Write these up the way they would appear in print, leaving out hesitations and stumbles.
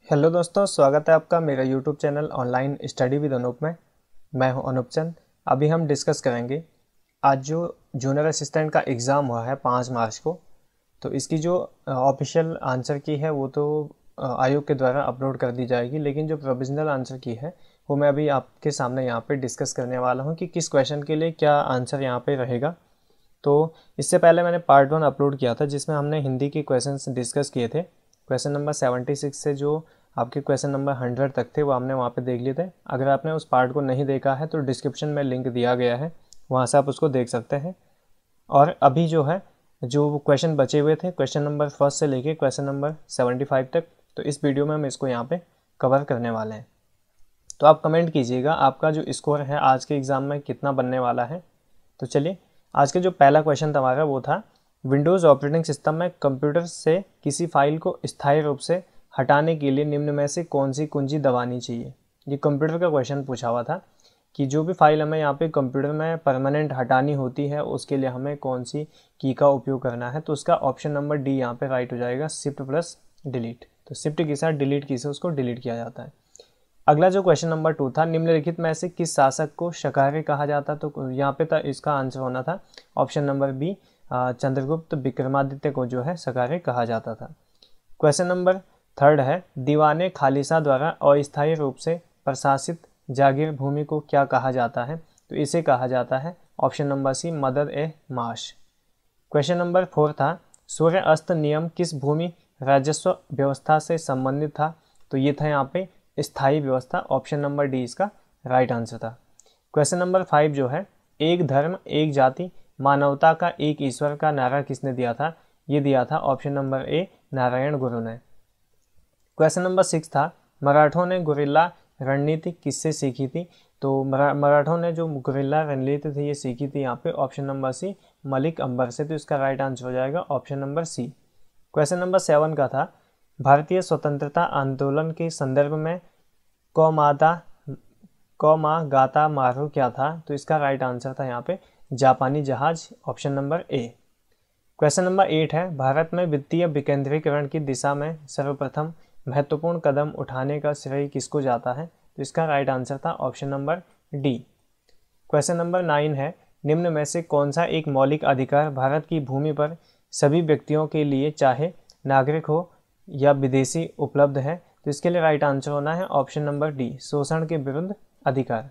Hello दोस्तों, स्वागत है आपका मेरा YouTube channel online study with Anoop में। मैं हूं अनूप चंद। अभी हम डिस्कस करेंगे आज जो जूनियर असिस्टेंट का एग्ज़ाम हुआ है 5 मार्च को। तो इसकी जो ऑफिशियल आंसर की है वो तो आयोग के द्वारा अपलोड कर दी जाएगी, लेकिन जो प्रोविजनल आंसर की है वो मैं अभी आपके सामने यहाँ पे डिस्कस करने वाला हूँ कि किस क्वेश्चन के लिए क्या आंसर यहाँ पे रहेगा। तो इससे पहले मैंने पार्ट 1 अपलोड किया था जिसमें हमने हिंदी के क्वेश्चंस डिस्कस किए थे। क्वेश्चन नंबर 76 से जो आपके क्वेश्चन नंबर 100 तक थे वो हमने वहाँ पे देख लिए थे। अगर आपने उस पार्ट को नहीं देखा है तो डिस्क्रिप्शन में लिंक दिया गया है, वहाँ से आप उसको देख सकते हैं। और अभी जो है जो क्वेश्चन बचे हुए थे क्वेश्चन नंबर 1 से लेके क्वेश्चन नंबर 75 तक, तो इस वीडियो में हम इसको यहाँ पे कवर करने वाले हैं। तो आप कमेंट कीजिएगा आपका जो स्कोर है आज के एग्ज़ाम में कितना बनने वाला है। तो चलिए, आज के जो पहला क्वेश्चन था हमारा वो था विंडोज़ ऑपरेटिंग सिस्टम में कंप्यूटर से किसी फाइल को स्थायी रूप से हटाने के लिए निम्न में से कौन सी कुंजी दबानी चाहिए। ये कंप्यूटर का क्वेश्चन पूछा हुआ था कि जो भी फाइल हमें यहाँ पे कंप्यूटर में परमानेंट हटानी होती है उसके लिए हमें कौन सी की का उपयोग करना है। तो उसका ऑप्शन नंबर डी यहाँ पे राइट हो जाएगा, शिफ्ट प्लस डिलीट। तो शिफ्ट के साथ डिलीट की से उसको डिलीट किया जाता है। अगला जो क्वेश्चन नंबर 2 था, निम्नलिखित में से किस शासक को शाकाहारी कहा जाता। तो यहाँ पे था इसका आंसर होना था option number B, Chandragupta Vikramaditya को जो है शाकाहारी कहा जाता था। क्वेश्चन नंबर 3 है, दीवाने खालिसा द्वारा अस्थायी रूप से प्रशासित जागीर भूमि को क्या कहा जाता है। तो इसे कहा जाता है ऑप्शन नंबर सी, मदद ए माश। क्वेश्चन नंबर 4 था, सूर्य अस्त नियम किस भूमि राजस्व व्यवस्था से संबंधित था। तो ये था यहाँ पे स्थायी व्यवस्था, ऑप्शन नंबर डी इसका राइट आंसर था। क्वेश्चन नंबर 5 जो है, एक धर्म एक जाति मानवता का एक ईश्वर का नारा किसने दिया था। ये दिया था ऑप्शन नंबर ए, नारायण गुरु ने। क्वेश्चन नंबर 6 था, मराठों ने गुरिल्ला रणनीति किससे सीखी थी। तो मराठों ने जो गुरिल्ला रणनीति थी ये सीखी थी यहाँ पे option number C, Malik Ambar से। तो इसका राइट आंसर हो जाएगा option number C. Question number 7 का था, भारतीय स्वतंत्रता आंदोलन के संदर्भ में कौमा गाता मारू क्या था। तो इसका राइट आंसर था यहाँ पे जापानी जहाज, ऑप्शन नंबर ए। क्वेश्चन नंबर 8 है, भारत में वित्तीय विकेंद्रीकरण की दिशा में सर्वप्रथम महत्वपूर्ण कदम उठाने का श्रेय किसको जाता है। तो इसका राइट आंसर था option number D. Question number 9 है, निम्न में से कौन सा एक मौलिक अधिकार भारत की भूमि पर सभी व्यक्तियों के लिए चाहे नागरिक हो या विदेशी उपलब्ध है। तो इसके लिए राइट आंसर होना है ऑप्शन नंबर डी, शोषण के विरुद्ध अधिकार।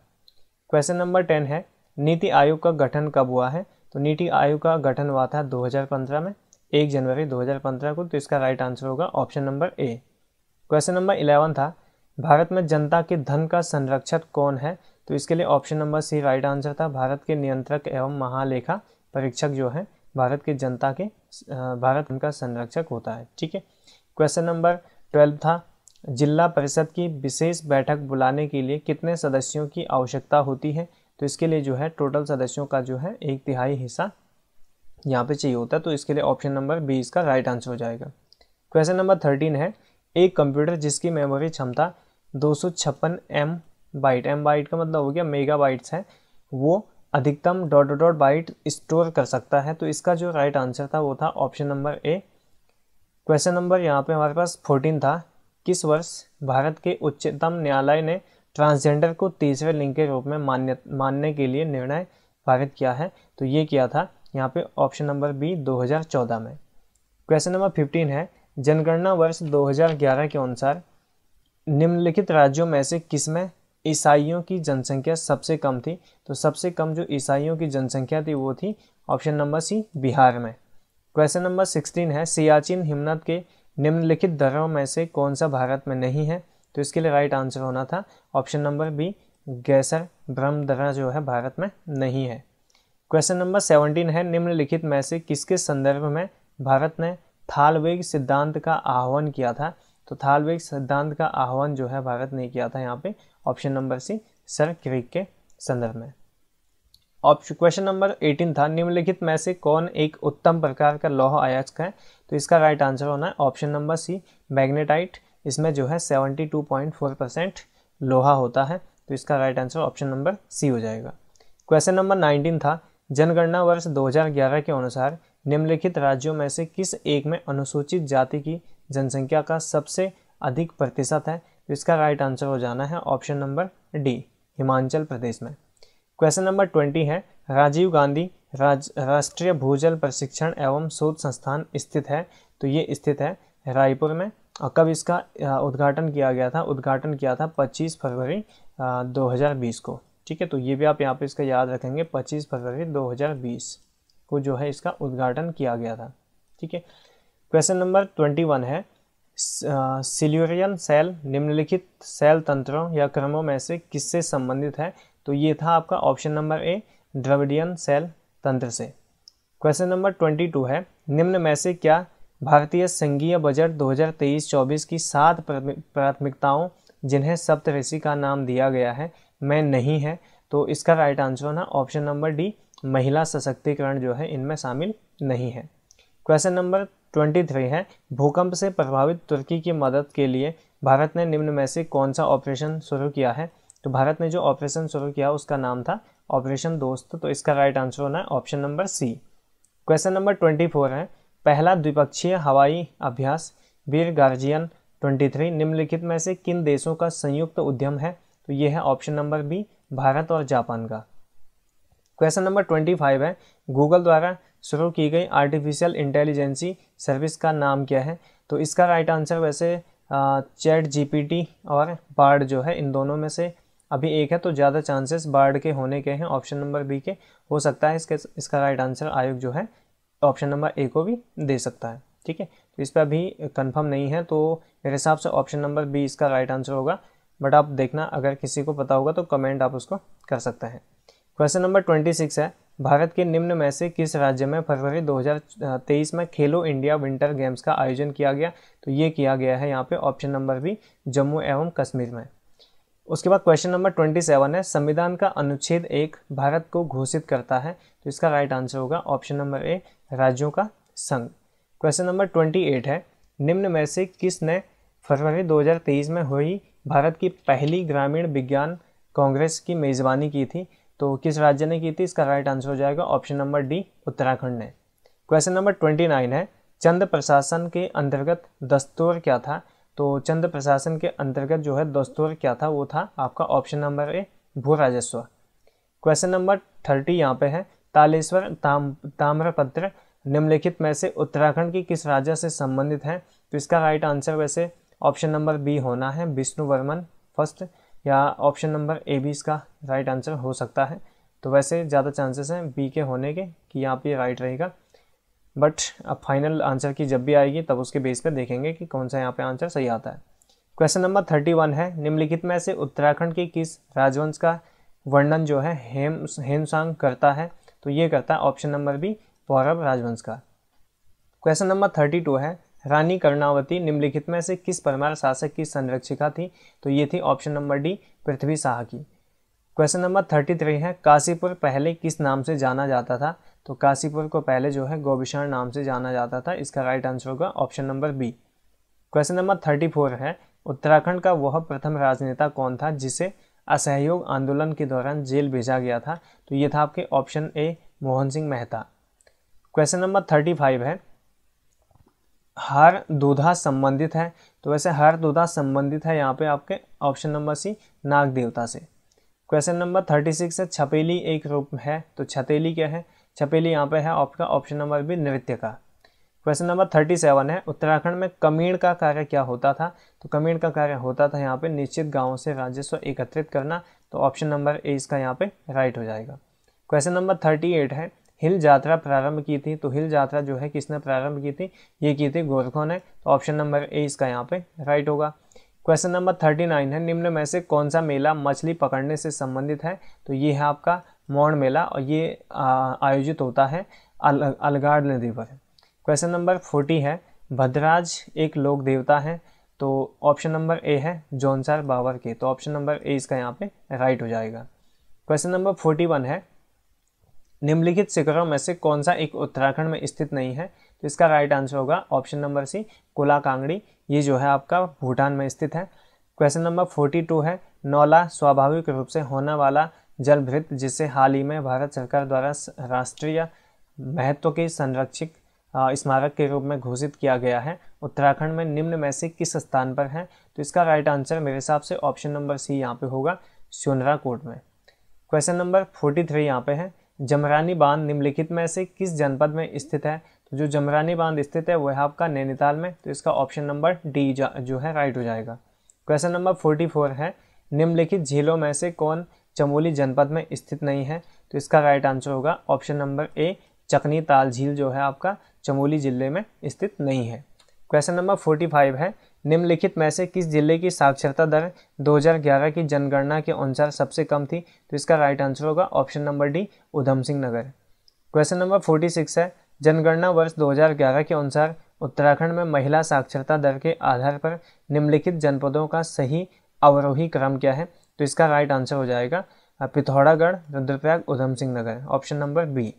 क्वेश्चन नंबर 10 है, नीति आयोग का गठन कब हुआ है। तो नीति आयोग का गठन हुआ था 2015 में, 1 जनवरी 2015 को। तो इसका राइट आंसर होगा ऑप्शन नंबर ए। क्वेश्चन नंबर 11 था, भारत में जनता के धन का संरक्षक कौन है। तो इसके लिए option number C right answer था, भारत के नियंत्रक एवं महालेखा परीक्षक जो है भारत के जनता के भारत का संरक्षक होता है। ठीक है। क्वेश्चन नंबर 12 था, जिला परिषद की विशेष बैठक बुलाने के लिए कितने सदस्यों की आवश्यकता होती है। तो इसके लिए जो है टोटल सदस्यों का जो है 1/3 हिस्सा यहाँ पे चाहिए होता है। तो इसके लिए ऑप्शन नंबर बी इसका राइट आंसर हो जाएगा। क्वेश्चन नंबर 13 है, एक कंप्यूटर जिसकी मेमोरी क्षमता 256 एम बाइट का मतलब हो गया मेगाबाइट्स है, वो अधिकतम ... बाइट स्टोर कर सकता है। तो इसका जो राइट आंसर था वो था ऑप्शन नंबर ए। क्वेश्चन नंबर यहाँ पे हमारे पास 14 था, किस वर्ष भारत के उच्चतम न्यायालय ने ट्रांसजेंडर को तीसरे लिंग के रूप में मानने के लिए निर्णय पारित किया है। तो ये किया था यहाँ पे ऑप्शन नंबर बी 2014 में। क्वेश्चन नंबर 15 है, जनगणना वर्ष 2011 के अनुसार निम्नलिखित राज्यों में से किसमें ईसाइयों की जनसंख्या सबसे कम थी। तो सबसे कम जो ईसाइयों की जनसंख्या थी वो थी ऑप्शन नंबर सी, बिहार में। क्वेश्चन नंबर 16 है, सियाचिन हिमनद के निम्नलिखित दर्रों में से कौन सा भारत में नहीं है। तो इसके लिए राइट आंसर होना था ऑप्शन नंबर बी, गैसर ब्रह्म दर्रा जो है भारत में नहीं है। क्वेश्चन नंबर 17 है, निम्नलिखित में से किसके संदर्भ में भारत ने थालवेग सिद्धांत का आह्वान किया था। तो थालवेग सिद्धांत का आह्वान जो है भारत ने किया था यहाँ पे ऑप्शन नंबर सी, सर क्रिक के संदर्भ में। क्वेश्चन नंबर 18 था, निम्नलिखित में से कौन एक उत्तम प्रकार का लौह अयस्क है। तो इसका राइट आंसर होना है ऑप्शन नंबर सी, मैग्नेटाइट। इसमें जो है 72.4% लोहा होता है। तो इसका right answer option number C हो जाएगा। क्वेश्चन नंबर 19 था, जनगणना वर्ष 2011 के अनुसार निम्नलिखित राज्यों में से किस एक में अनुसूचित जाति की जनसंख्या का सबसे अधिक प्रतिशत है? तो इसका राइट आंसर हो जाना है option number D, Himachal Pradesh में। क्वेश्चन नंबर 20 है, राजीव गांधी राष्ट्रीय भूजल प्रशिक्षण एवं शोध संस्थान स्थित है? तो ये स्थित है रायपुर में। और कब इसका उद्घाटन किया गया था? उद्घाटन किया था 25 फरवरी 2020 को। ठीक है, तो ये भी आप यहाँ पे इसका याद रखेंगे, 25 फरवरी 2020 को जो है इसका उद्घाटन किया गया था। ठीक है, क्वेश्चन नंबर 21 है, सिल्यूरियन सेल निम्नलिखित सेल तंत्रों या क्रमों में से किससे संबंधित है? तो ये था आपका ऑप्शन नंबर ए, द्रविडियन सेल तंत्र से। क्वेश्चन नंबर 22 है, निम्न में से क्या भारतीय संघीय बजट 2023-24 की 7 प्राथमिकताओं जिन्हें सप्तऋषि का नाम दिया गया है में नहीं है? तो इसका राइट आंसर ना ऑप्शन नंबर डी, महिला सशक्तिकरण जो है इनमें शामिल नहीं है। क्वेश्चन नंबर 23 है, भूकंप से प्रभावित तुर्की की मदद के लिए भारत ने निम्न में से कौन सा ऑपरेशन शुरू किया है? तो भारत ने जो ऑपरेशन शुरू किया उसका नाम था ऑपरेशन दोस्त। तो इसका राइट आंसर होना है option number C. Question number 24 है, पहला द्विपक्षीय हवाई अभ्यास वीर गार्जियन 23 निम्नलिखित में से किन देशों का संयुक्त उद्यम है? तो ये है ऑप्शन नंबर बी, भारत और जापान का। क्वेश्चन नंबर 25 है, गूगल द्वारा शुरू की गई आर्टिफिशियल इंटेलिजेंसी सर्विस का नाम क्या है? तो इसका राइट आंसर वैसे चैट जीपीटी और बार्ड जो है इन दोनों में से अभी एक है, तो ज़्यादा चांसेस बार्ड के होने के हैं, ऑप्शन नंबर बी के हो सकता है। इसका राइट आंसर आयोग जो है ऑप्शन नंबर ए को भी दे सकता है। ठीक है, तो इस पर अभी कंफर्म नहीं है, तो मेरे हिसाब से ऑप्शन नंबर बी इसका राइट आंसर होगा, बट आप देखना अगर किसी को पता होगा तो कमेंट आप उसको कर सकते हैं। क्वेश्चन नंबर 26 है, भारत के निम्न में से किस राज्य में फरवरी 2023 में खेलो इंडिया विंटर गेम्स का आयोजन किया गया? तो ये किया गया है यहाँ पे ऑप्शन नंबर बी, जम्मू एवं कश्मीर में। उसके बाद क्वेश्चन नंबर 27 है, संविधान का अनुच्छेद 1 भारत को घोषित करता है? तो इसका राइट आंसर होगा ऑप्शन नंबर ए, राज्यों का संघ। क्वेश्चन नंबर 28 है, निम्न में से किसने फरवरी 2023 में हुई भारत की पहली ग्रामीण विज्ञान कांग्रेस की मेजबानी की थी? तो किस राज्य ने की थी? इसका राइट आंसर हो जाएगा ऑप्शन नंबर डी, उत्तराखंड ने। क्वेश्चन नंबर 29 है, चंद प्रशासन के अंतर्गत दस्तूर क्या था? तो चंद प्रशासन के अंतर्गत जो है दस्तूर क्या था? वो था आपका ऑप्शन नंबर ए, भू राजस्व। क्वेश्चन नंबर 30 यहाँ पे है, तालेश्वर ताम्रपत्र निम्नलिखित में से उत्तराखंड की किस राज्य से संबंधित है? तो इसका राइट आंसर वैसे ऑप्शन नंबर बी होना है, विष्णुवर्मन फर्स्ट, या ऑप्शन नंबर ए भी इसका राइट आंसर हो सकता है। तो वैसे ज़्यादा चांसेस हैं बी के होने के कि यहाँ पे राइट रहेगा, बट अब फाइनल आंसर की जब भी आएगी तब उसके बेस पर देखेंगे कि कौन सा यहाँ पे आंसर सही आता है। क्वेश्चन नंबर 31 है, निम्नलिखित में से उत्तराखंड के किस राजवंश का वर्णन जो है हेमसांग करता है? तो ये करता है ऑप्शन नंबर बी, पौरव राजवंश का। क्वेश्चन नंबर 32 है, रानी कर्णावती निम्नलिखित में से किस परमार शासक की संरक्षिका थी? तो ये थी ऑप्शन नंबर डी, पृथ्वी शाह की। क्वेश्चन नंबर 33 है, काशीपुर पहले किस नाम से जाना जाता था? तो काशीपुर को पहले जो है गोबिशाण नाम से जाना जाता था। इसका राइट आंसर होगा option number B. Question number 34 है, उत्तराखंड का वह प्रथम राजनेता कौन था जिसे असहयोग आंदोलन के दौरान जेल भेजा गया था? तो ये था आपके option A, Mohan Singh Mehta. Question number 35 है, हर दूधा संबंधित है? तो वैसे हर दूधा संबंधित है यहाँ पे आपके ऑप्शन नंबर सी, नाग देवता से। क्वेश्चन नंबर 36 है, छपेली एक रूप है? तो छतेली क्या है? छपेली यहाँ पे है आपका ऑप्शन नंबर बी, नृत्य का। क्वेश्चन नंबर 37 है, उत्तराखंड में कमीण का कार्य क्या होता था? तो कमीण का कार्य होता था यहाँ पे निश्चित गांवों से राजस्व एकत्रित करना। तो ऑप्शन नंबर ए इसका यहाँ पे राइट हो जाएगा। क्वेश्चन नंबर 38 है, हिल यात्रा प्रारंभ की थी? तो हिल यात्रा जो है किसने प्रारंभ की थी? ये की थी गोरखों ने। तो ऑप्शन नंबर ए इसका यहाँ पे राइट होगा। क्वेश्चन नंबर 39 है, निम्न में से कौन सा मेला मछली पकड़ने से संबंधित है? तो ये है आपका मौन मेला और ये आयोजित होता है अलगाड़ नदी पर। क्वेश्चन नंबर 40 है, भद्रराज एक लोक देवता है? तो ऑप्शन नंबर ए है, जौनसार बाबर के। तो ऑप्शन नंबर ए इसका यहाँ पे राइट हो जाएगा। क्वेश्चन नंबर 41 है, निम्नलिखित शिखरों में से कौन सा एक उत्तराखंड में स्थित नहीं है? तो इसका राइट आंसर होगा option number C, Kula Kangri. ये जो है आपका भूटान में स्थित है। क्वेश्चन नंबर 42 है, नौला स्वाभाविक रूप से होने वाला जलभृत जिसे हाल ही में भारत सरकार द्वारा राष्ट्रीय महत्व के संरक्षित स्मारक के रूप में घोषित किया गया है, उत्तराखंड में निम्न में से किस स्थान पर है? तो इसका राइट आंसर मेरे हिसाब से ऑप्शन नंबर सी यहाँ पे होगा, सोनराकोट में। क्वेश्चन नंबर 43 यहाँ पे है, जमरानी बांध निम्नलिखित में से किस जनपद में स्थित है? तो जो जमरानी बांध स्थित है वो है आपका नैनीताल में, तो इसका ऑप्शन नंबर डी जो है राइट हो जाएगा। क्वेश्चन नंबर 44 है, निम्नलिखित झीलों में से कौन चमोली जनपद में स्थित नहीं है? तो इसका राइट आंसर होगा ऑप्शन नंबर ए, चकनी ताल झील जो है आपका चमोली जिले में स्थित नहीं है। क्वेश्चन नंबर 45 है, निम्नलिखित में से किस जिले की साक्षरता दर 2011 की जनगणना के अनुसार सबसे कम थी? तो इसका राइट आंसर होगा ऑप्शन नंबर डी, उधम सिंह नगर। क्वेश्चन नंबर 46 है, जनगणना वर्ष 2011 के अनुसार उत्तराखंड में महिला साक्षरता दर के आधार पर निम्नलिखित जनपदों का सही अवरोही क्रम क्या है? तो इसका राइट आंसर हो जाएगा Pithoragarh, Rudraprayag, Udham Singh Nagar, option number B.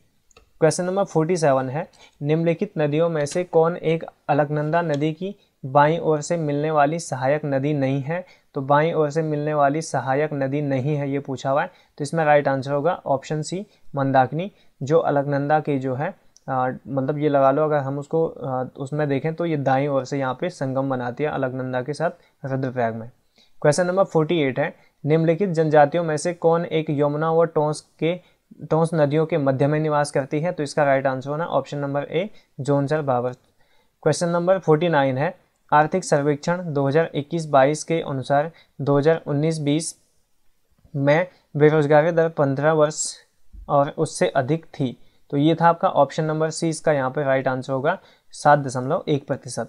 Question number 47 है, निम्नलिखित नदियों में से कौन एक अलकनंदा नदी की बाईं ओर से मिलने वाली सहायक नदी नहीं है? तो बाईं ओर से मिलने वाली सहायक नदी नहीं है ये पूछा हुआ है, तो इसमें राइट आंसर होगा ऑप्शन सी, मंदाकिनी, जो अलकनंदा की जो है मतलब ये लगा लो, अगर हम उसको उसमें देखें तो ये दाईं ओर से यहाँ पे संगम बनाती है अलकनंदा के साथ रुद्रप्रयाग में। क्वेश्चन नंबर 48 है, निम्नलिखित जनजातियों में से कौन एक यमुना व टोंस नदियों के मध्य में निवास करती है? तो इसका राइट आंसर होना option number A, Jaunsar Bawar. Question number 49 है, आर्थिक सर्वेक्षण 2021-22 के अनुसार 2019-20 में बेरोजगारी दर 15 वर्ष और उससे अधिक थी, तो ये था आपका ऑप्शन नंबर सी, इसका यहाँ पे राइट आंसर होगा 7.1%।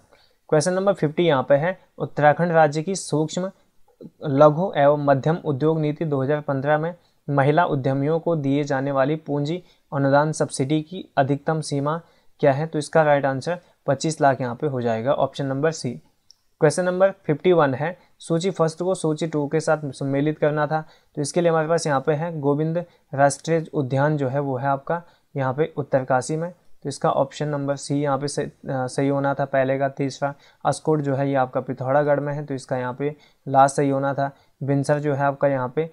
क्वेश्चन नंबर 50 यहाँ पे है, उत्तराखंड राज्य की सूक्ष्म, लघु एवं मध्यम उद्योग नीति 2015 में महिला उद्यमियों को दिए जाने वाली पूंजी अनुदान सब्सिडी की अधिकतम सीमा क्या है? तो इसका राइट आंसर 25 लाख यहाँ पे हो जाएगा, option number C. Question number 51 है, सूची फर्स्ट को सूची 2 के साथ सम्मिलित करना था, तो इसके लिए हमारे पास यहाँ पे है गोविंद राष्ट्रीय उद्यान जो है वो है आपका यहाँ पे उत्तरकाशी में, तो इसका ऑप्शन नंबर सी यहाँ पे सही होना था पहले का। तीसरा अस्कोट जो है ये आपका पिथौरागढ़ में है, तो इसका यहाँ पे लास्ट सही होना था। बिनसर जो है आपका यहाँ पे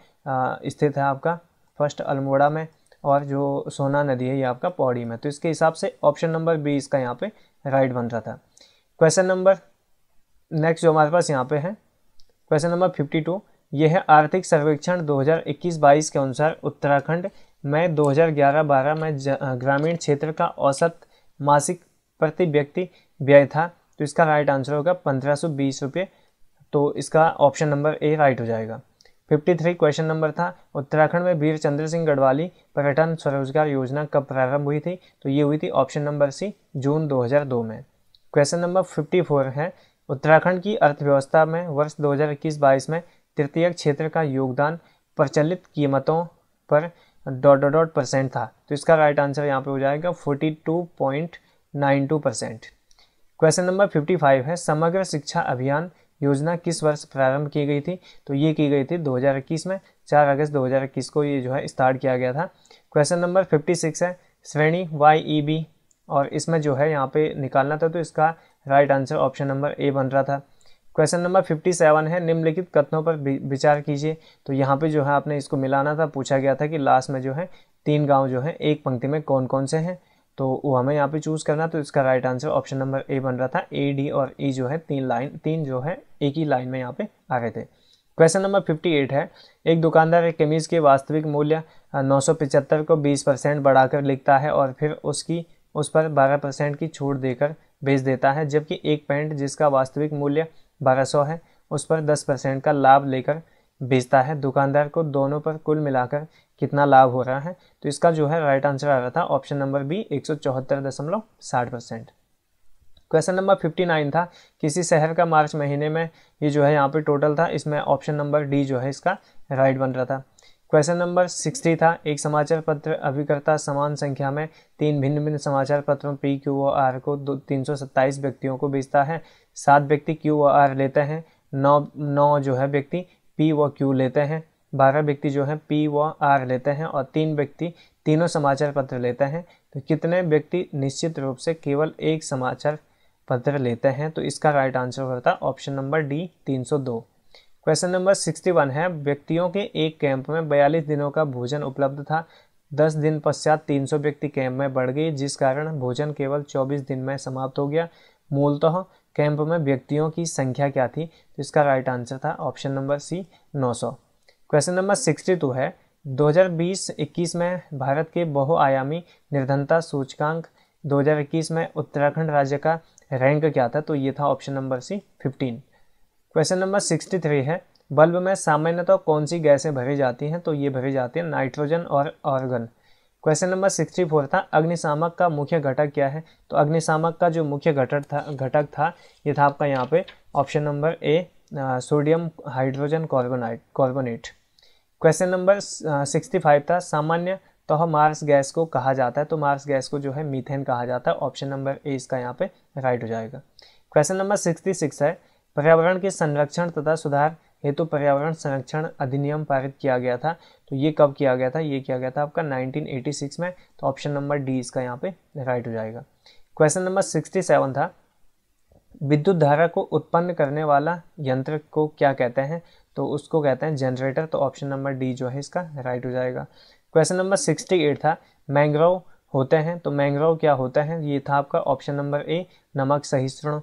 स्थित है आपका फर्स्ट अल्मोड़ा में, और जो सोना नदी है ये आपका पौड़ी में, तो इसके हिसाब से ऑप्शन नंबर बी इसका यहाँ पे राइट बन रहा था। क्वेश्चन नंबर नेक्स्ट जो हमारे पास यहाँ पे है, क्वेश्चन नंबर 52, यह है आर्थिक सर्वेक्षण 2021-22 के अनुसार उत्तराखंड में 2011-12 में ग्रामीण क्षेत्र का औसत मासिक प्रति व्यक्ति व्यय था, तो इसका राइट आंसर होगा 1520 रुपये, तो इसका ऑप्शन नंबर ए राइट हो जाएगा। 53 क्वेश्चन नंबर था, उत्तराखंड में वीर चंद्र सिंह गढ़वाली पर्यटन स्वरोजगार योजना कब प्रारंभ हुई थी? तो ये हुई थी ऑप्शन नंबर सी, जून 2002 में। क्वेश्चन नंबर 54 है, उत्तराखंड की अर्थव्यवस्था में वर्ष 2021-22 में तृतीय क्षेत्र का योगदान प्रचलित कीमतों पर ... % था, तो इसका राइट आंसर यहाँ पे हो जाएगा 42.92%। क्वेश्चन नंबर 55 है, समग्र शिक्षा अभियान योजना किस वर्ष प्रारंभ की गई थी? तो ये की गई थी 2021 में, 4 अगस्त 2021 को ये जो है स्टार्ट किया गया था। क्वेश्चन नंबर 56 है, श्रेणी YEB और इसमें जो है यहाँ पे निकालना था, तो इसका राइट आंसर ऑप्शन नंबर ए बन रहा था। क्वेश्चन नंबर 57 है, निम्नलिखित कथनों पर विचार कीजिए, तो यहाँ पे जो है आपने इसको मिलाना था। पूछा गया था कि लास्ट में जो है 3 गांव जो है एक पंक्ति में कौन कौन से हैं, तो वो हमें यहाँ पे चूज करना, तो इसका राइट आंसर ऑप्शन नंबर ए बन रहा था। A, D और E जो है 3 जो है एक ही लाइन में यहाँ पे आ रहे थे। क्वेश्चन नंबर 58 है, एक दुकानदार एक कमीज के वास्तविक मूल्य 975 को 20% बढ़ाकर लिखता है और फिर उस पर 12% की छूट देकर बेच देता है, जबकि एक पैंट जिसका वास्तविक मूल्य 1200 है उस पर 10% का लाभ लेकर बेचता है। दुकानदार को दोनों पर कुल मिलाकर कितना लाभ हो रहा है? तो इसका जो है राइट आंसर आ रहा था option number B, 174.60%। Question number 59 था, किसी शहर का मार्च महीने में ये जो है यहाँ पे टोटल था, इसमें ऑप्शन नंबर डी जो है इसका राइट बन रहा था। क्वेश्चन नंबर 60 था, एक समाचार पत्र अभिकर्ता समान संख्या में 3 भिन्न भिन्न समाचार पत्रों P, Q और R को 327 व्यक्तियों को बेचता है। 7 व्यक्ति Q और R लेते हैं, 9 जो है व्यक्ति P व Q लेते हैं, 12 व्यक्ति जो है P व R लेते हैं और 3 व्यक्ति तीनों समाचार पत्र लेते हैं। तो कितने व्यक्ति निश्चित रूप से केवल एक समाचार पत्र लेते हैं? तो इसका राइट आंसर होता है option number D, 302। Question number 61 है, व्यक्तियों के एक कैंप में 42 दिनों का भोजन उपलब्ध था, 10 दिन पश्चात 300 व्यक्ति कैंप में बढ़ गए, जिस कारण भोजन केवल 24 दिन में समाप्त हो गया। मूलतः कैंप में व्यक्तियों की संख्या क्या थी? तो इसका राइट आंसर था option number C 900। Question number 62 है 2020-21 में भारत के बहुआयामी निर्धनता सूचकांक 2021 में उत्तराखंड राज्य का रैंक क्या था? तो ये था option number C 15। Question number 63 है बल्ब में सामान्यतः कौन सी गैसें भरी जाती हैं? तो ये भरी जाती है नाइट्रोजन और आर्गन। क्वेश्चन नंबर 64 था अग्निशामक का मुख्य घटक क्या है? तो अग्निशामक का जो मुख्य घटक था ये था आपका यहाँ पे ऑप्शन नंबर ए sodium hydrogen carbonate. Question number 65 था सामान्य तो मार्स गैस को कहा जाता है? तो मार्स गैस को जो है मीथेन कहा जाता है। ऑप्शन नंबर ए इसका यहाँ पे राइट हो जाएगा। क्वेश्चन नंबर 66 है पर्यावरण के संरक्षण तथा सुधार हेतु पर्यावरण संरक्षण अधिनियम पारित किया गया था। तो ये कब किया गया था? ये किया गया था आपका 1986 में। तो ऑप्शन नंबर डी इसका यहाँ पे राइट हो जाएगा। क्वेश्चन नंबर 67 था विद्युत धारा को उत्पन्न करने वाला यंत्र को क्या कहते हैं? तो उसको कहते हैं जनरेटर। तो ऑप्शन नंबर डी जो है इसका राइट हो जाएगा। क्वेश्चन नंबर 68 था मैंग्रोव होते हैं? तो मैंग्रोव क्या होता है? ये था आपका ऑप्शन नंबर ए नमक सहिष्णु।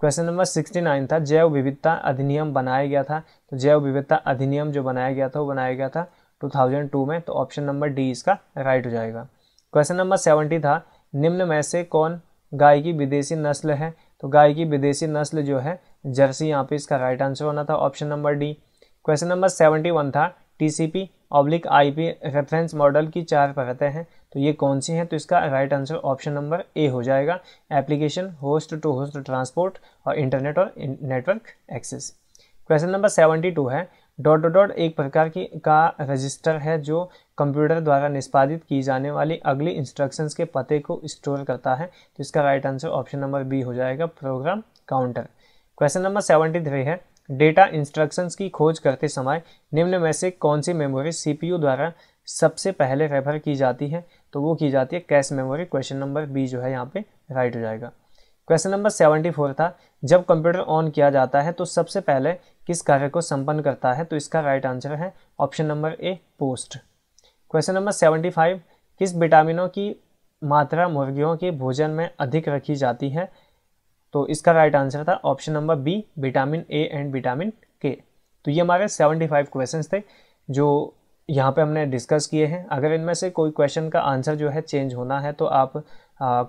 क्वेश्चन नंबर 69 था जैव विविधता अधिनियम बनाया गया था। तो जैव विविधता अधिनियम जो बनाया गया था वो बनाया गया था 2002 में। तो ऑप्शन नंबर डी इसका राइट हो जाएगा। क्वेश्चन नंबर 70 था निम्न में से कौन गाय की विदेशी नस्ल है? तो गाय की विदेशी नस्ल जो है जर्सी, यहाँ पे इसका राइट आंसर होना था option number D. Question number 71 था TCP/IP रेफरेंस मॉडल की 4 परतें हैं। तो ये कौन सी हैं? तो इसका right answer option number A हो जाएगा application, host to host transport और इंटरनेट और नेटवर्क एक्सेस। क्वेश्चन नंबर 72 है डॉट एक प्रकार का रजिस्टर है जो कंप्यूटर द्वारा निष्पादित की जाने वाली अगली इंस्ट्रक्शंस के पते को स्टोर करता है। तो इसका right answer option number B हो जाएगा प्रोग्राम काउंटर। क्वेश्चन नंबर 73 है डेटा इंस्ट्रक्शंस की खोज करते समय निम्न में से कौन सी मेमोरी CPU द्वारा सबसे पहले रेफर की जाती है? तो वो की जाती है cache memory. Question number B जो है यहाँ पे राइट हो जाएगा। क्वेश्चन नंबर 74 था जब कंप्यूटर ऑन किया जाता है तो सबसे पहले किस कार्य को संपन्न करता है? तो इसका राइट आंसर है ऑप्शन नंबर ए पोस्ट। क्वेश्चन नंबर 75 किस विटामिनों की मात्रा मुर्गियों के भोजन में अधिक रखी जाती है? तो इसका राइट आंसर था option number B vitamin A and vitamin K. तो ये हमारे 75 क्वेश्चंस थे जो यहाँ पे हमने डिस्कस किए हैं। अगर इनमें से कोई क्वेश्चन का आंसर जो है चेंज होना है तो आप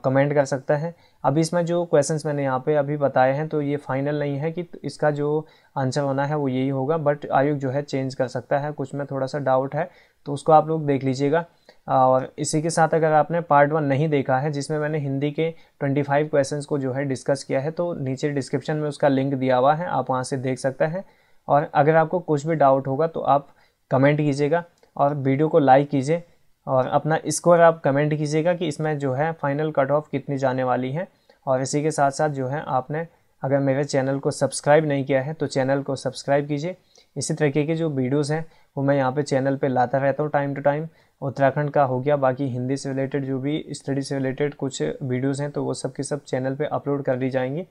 कमेंट कर सकते हैं। अभी इसमें जो क्वेश्चंस मैंने यहाँ पे अभी बताए हैं तो ये फाइनल नहीं है कि इसका जो आंसर होना है वो यही होगा, बट आयोग जो है चेंज कर सकता है। कुछ में थोड़ा सा डाउट है तो उसको आप लोग देख लीजिएगा। और इसी के साथ अगर आपने पार्ट 1 नहीं देखा है जिसमें मैंने हिंदी के 25 क्वेश्चंस को जो है डिस्कस किया है तो नीचे डिस्क्रिप्शन में उसका लिंक दिया हुआ है, आप वहाँ से देख सकते हैं। और अगर आपको कुछ भी डाउट होगा तो आप कमेंट कीजिएगा और वीडियो को लाइक कीजिए और अपना स्कोर आप कमेंट कीजिएगा कि इसमें जो है फाइनल कट ऑफ कितनी जाने वाली है। और इसी के साथ साथ जो है आपने अगर मेरे चैनल को सब्सक्राइब नहीं किया है तो चैनल को सब्सक्राइब कीजिए। इसी तरीके के जो वीडियोस हैं वो मैं यहाँ पे चैनल पे लाता रहता हूँ टाइम टू टाइम। उत्तराखंड का हो गया, बाकी हिंदी से रिलेटेड जो भी स्टडी से रिलेटेड कुछ वीडियोस हैं तो वो सब के सब चैनल पे अपलोड कर दी जाएंगी।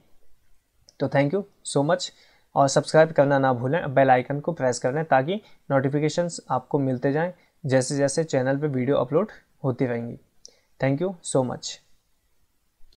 तो थैंक यू सो मच और सब्सक्राइब करना ना भूलें, बेल आइकन को प्रेस कर लें ताकि नोटिफिकेशंस आपको मिलते जाएं जैसे जैसे चैनल पे वीडियो अपलोड होती रहेंगी। Thank you so much.